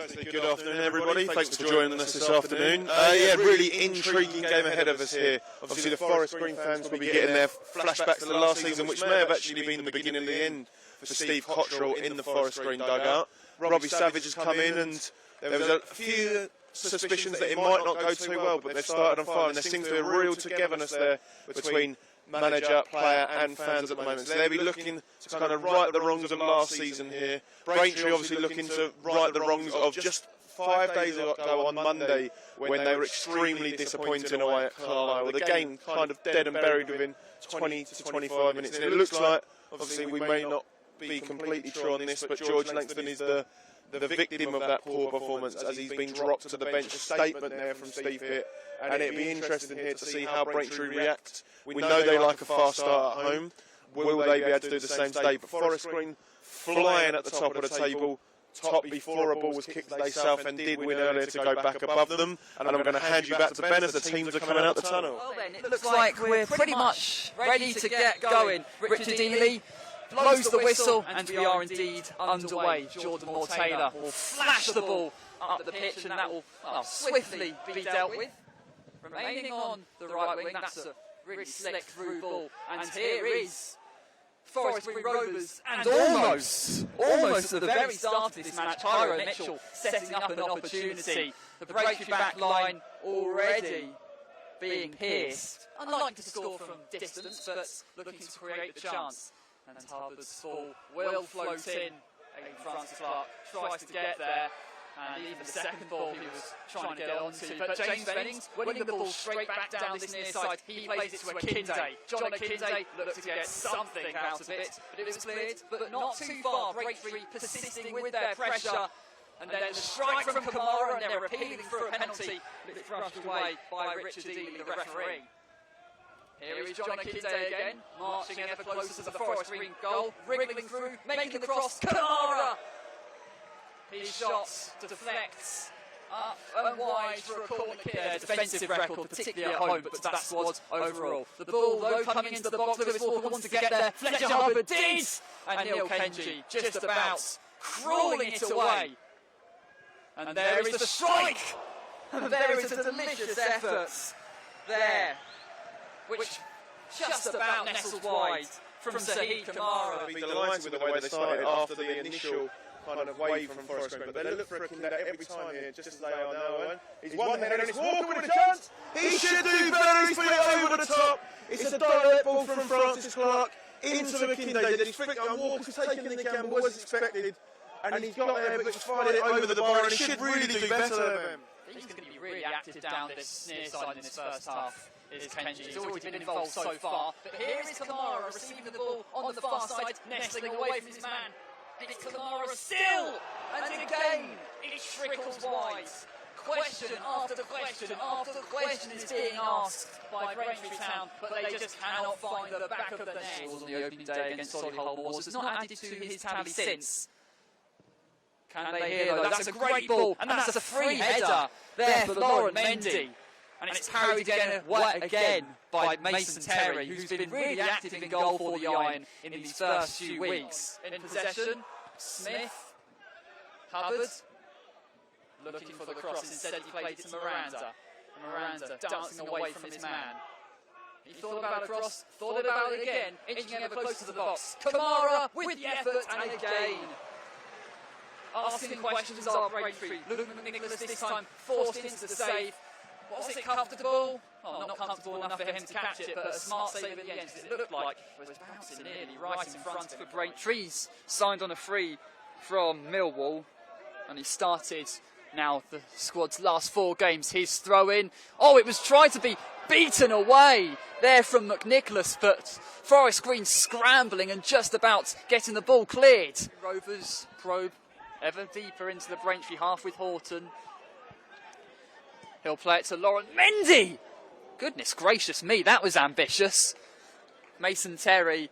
Firstly, good afternoon, everybody. Thanks for joining us this afternoon. Yeah, really intriguing game ahead of us here. Obviously, the Forest Green fans will be getting their flashbacks to the last season, which may have actually been the beginning of the end for Steve Cottrell in the Forest Green dugout. Robbie Savage has come in, and there was a few suspicions that it might not go too well, but they've started on fire, and there seems to be a real togetherness there between manager, player and fans at the moment. So they'll be looking to kind of right the wrongs of last season here. Braintree obviously looking to right the wrongs of just 5 days ago on Monday when they were extremely disappointing away at Carlisle. The game kind of dead and buried within 20 to 25 minutes. And it looks like, obviously we may not be completely true on this, but George Langston is the victim of that poor performance as he's been dropped to the bench. A statement there from Steve Pitt, and it'd be interesting here to see how Braintree react. We know they like a fast start at home. Will they be able to do the same today? But Forest Green flying at the top of the table, top before a ball was kicked to South and did win earlier to go back above them. And I'm going to hand you back to Ben as the teams are coming out the tunnel. Well then, it looks like we're pretty much ready to get going. Richard Dealey blows the whistle and we are indeed underway. Jordan Moore-Taylor will flash the ball up the pitch and that will swiftly be dealt with. Remaining on the right wing, that's a really slick through ball. And here is Forest Green Rovers, and almost at the very start of this match, Tyro Mitchell setting up an opportunity. The Braintree back line already being pierced. Unlikely to score from distance, but looking to create the chance. And Hubbard's ball will float in. Aidan Francis Clark tries to get there. And even the second ball he was trying to get onto. But James Bennings winning the ball straight back down this near side. He plays it to Akinde. John Akinde looked to get something out of it. But it was cleared, but not too far. Braintree persisting with their pressure. And then the strike from Kamara, and they're appealing for a penalty. But it's brushed away by Richard Dealey, the referee. Here is John Akinde again, marching ever closer to the Forest Green goal. Wriggling through, making the cross. Kamara! His shot deflects up and wide for a corner kick. Their defensive record, particularly at home, but to that squad overall. The ball, though, coming into the box. Lewis Walker wants to get there. Fletcher Hubbard did! And Neil Kenji just about crawling it away. And there is the strike! And there is a delicious effort there, which just about nestled wide from Saheed Kamara. I'll be delighted with the way they started after the initial kind of wave from Forest Green, but they look for a Akinde every time here, just as they are now. He's one header and it's Walker with a chance. He should do better. He's put it over the top. It's a direct ball from Francis Clark into Akinde. He's flicked on. Walker's taking the gamble as expected, and he's got there, but he's fired it over the bar, and he should really do better than him. He's going to be really active down this near side in this first half. Is Kenji. He's already been involved so far. But here is Kamara receiving the ball on the far side, nestling away from his man. It's Kamara still, and again it trickles wide. Question after question after question is being asked by Braintree Town, but they just cannot find the back of the net. On the opening day against Solihull Moors, has not added to his tally since. Can they hear though? That's a great ball, and that's a free header there for Lauren Mendy. And it's parried again by Mason Terry, who's been really active in goal for the Iron in these first few weeks. In possession, Smith, Hubbard, looking for the cross, instead he played it to Miranda. Miranda dancing away from his man. He thought about a cross, thought about it again, inching ever closer to the box. Kamara with the effort, and again. Asking questions are Braintree. Luke McNicholas this time forced into the save. Was it comfortable? Well, not comfortable enough for him to catch it, but a smart save at the end, because it looked like it was bouncing nearly right in front of Braintree's signed on a free from Millwall, and he started now the squad's last 4 games. His throw in. Oh, it was trying to be beaten away there from McNicholas, but Forest Green scrambling and just about getting the ball cleared. Rovers probe ever deeper into the Braintree half with Horton. He'll play it to Lauren Mendy. Goodness gracious me, that was ambitious. Mason Terry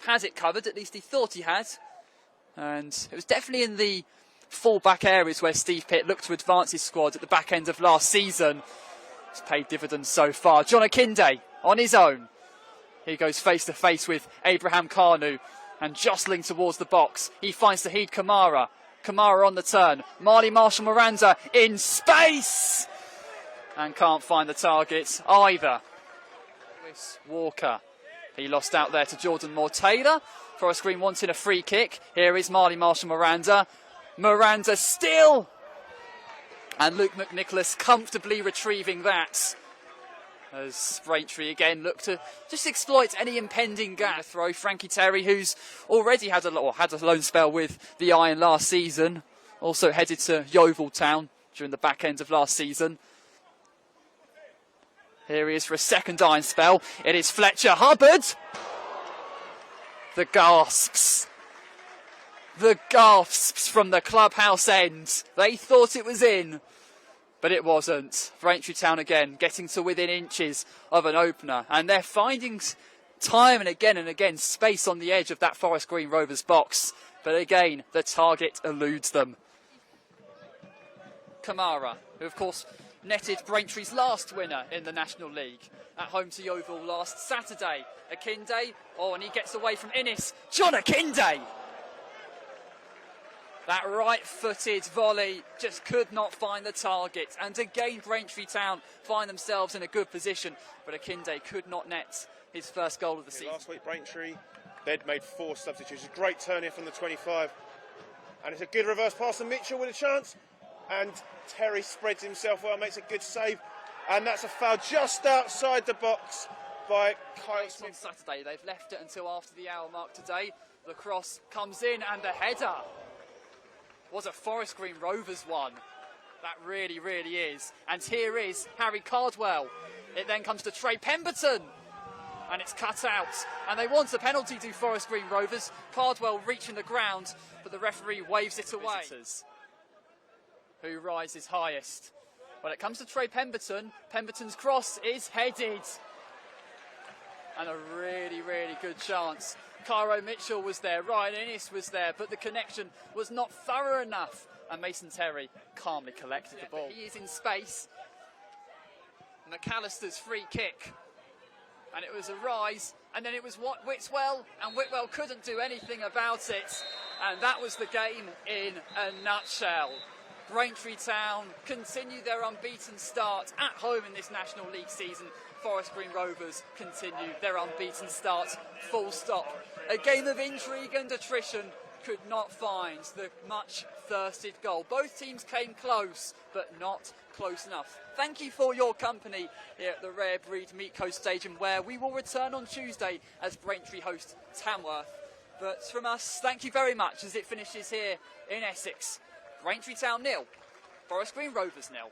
had it covered, at least he thought he had. And it was definitely in the full-back areas where Steve Pitt looked to advance his squad at the back end of last season. It's paid dividends so far. John Akinde on his own. He goes face-to-face with Abraham Kanu and jostling towards the box. He finds Saheed Kamara. Kamara on the turn. Marley Marshall Miranda in space! And can't find the target either. Lewis Walker. He lost out there to Jordan Moore-Taylor. Forest Green wanting a free kick. Here is Marley Marshall Miranda. Miranda still! And Luke McNicholas comfortably retrieving that. As Braintree again look to just exploit any impending gap. Throw Frankie Terry, who's already had a loan spell with the Iron last season. Also headed to Yeovil Town during the back end of last season. Here he is for a second Iron spell. It is Fletcher Hubbard. The gasps. The gasps from the clubhouse end. They thought it was in, but it wasn't. Braintree Town again getting to within inches of an opener, and they're finding time and again space on the edge of that Forest Green Rovers box, but again the target eludes them. Kamara, who of course netted Braintree's last winner in the National League at home to Yeovil last Saturday. Akinde, and he gets away from Innis. John Akinde! That right-footed volley just could not find the target. And again, Braintree Town find themselves in a good position. But Akinde could not net his first goal of the season. Last week, Braintree, they'd made 4 substitutions. A great turn here from the 25. And it's a good reverse pass to Mitchell with a chance. And Terry spreads himself well, makes a good save. And that's a foul just outside the box by Kyle Smith. On Saturday, they've left it until after the hour mark today. The cross comes in and the header was a Forest Green Rovers one. That really is. And here is Harry Cardwell. It then comes to Trey Pemberton. And it's cut out. And they want a penalty to Forest Green Rovers. Cardwell reaching the ground, but the referee waves it away. Who rises highest? When it comes to Trey Pemberton, Pemberton's cross is headed. And a really good chance. Cairo Mitchell was there, Ryan Innis was there, but the connection was not thorough enough. And Mason Terry calmly collected the ball. He is in space. McAllister's free kick. And it was a rise, and then it was Whitwell, and Whitwell couldn't do anything about it. And that was the game in a nutshell. Braintree Town continue their unbeaten start at home in this National League season. Forest Green Rovers continue their unbeaten start, full stop. A game of intrigue and attrition could not find the much thirsted goal. Both teams came close, but not close enough. Thank you for your company here at the Rare Breed Meat Coast Stadium, where we will return on Tuesday as Braintree host Tamworth. But from us, thank you very much as it finishes here in Essex. Braintree Town 0, Forest Green Rovers 0.